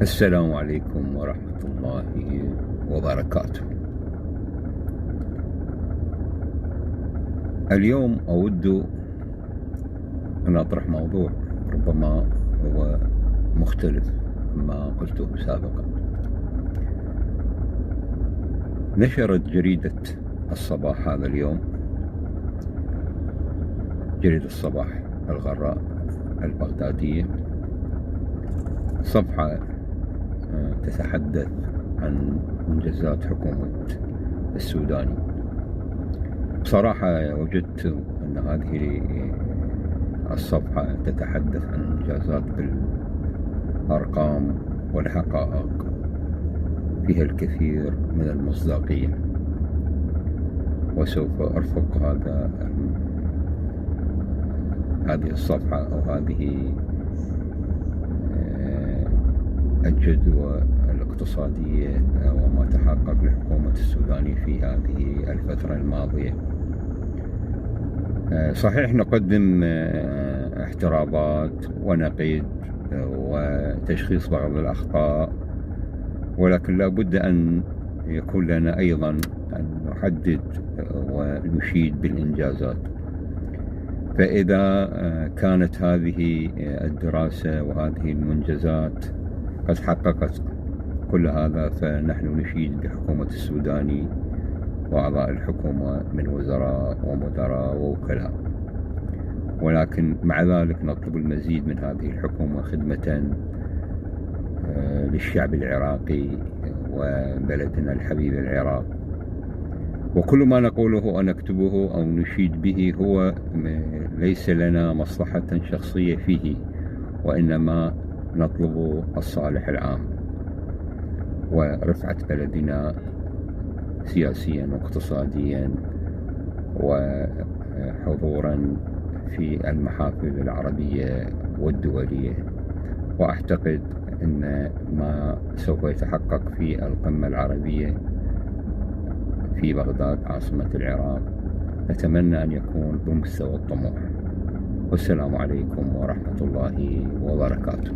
السلام عليكم ورحمة الله وبركاته. اليوم أود أن أطرح موضوع ربما هو مختلف مما قلته سابقا. نشرت جريدة الصباح هذا اليوم، جريدة الصباح الغراء البغدادية، صفحة تتحدث عن إنجازات حكومة السوداني. بصراحة وجدت أن هذه الصفحة تتحدث عن إنجازات بالأرقام والحقائق، فيها الكثير من المصداقية، وسوف أرفق هذه الصفحة أو هذه الجدوى الاقتصادية وما تحقق لحكومة السوداني في هذه الفترة الماضية. صحيح نقدم احترابات ونقيد وتشخيص بعض الأخطاء، ولكن لا بد أن يكون لنا أيضا أن نحدد ونشيد بالإنجازات. فإذا كانت هذه الدراسة وهذه المنجزات قد حققت كل هذا، فنحن نشيد بحكومة السوداني وأعضاء الحكومة من وزراء ومدراء ووكلاء، ولكن مع ذلك نطلب المزيد من هذه الحكومة خدمة للشعب العراقي وبلدنا الحبيب العراق. وكل ما نقوله ونكتبه أو نشيد به هو ليس لنا مصلحة شخصية فيه، وإنما نطلب الصالح العام ورفعة بلدنا سياسيا واقتصاديا وحضورا في المحافل العربية والدولية. وأعتقد أن ما سوف يتحقق في القمة العربية في بغداد عاصمة العراق نتمنى أن يكون بمستوى الطموح. والسلام عليكم ورحمة الله وبركاته.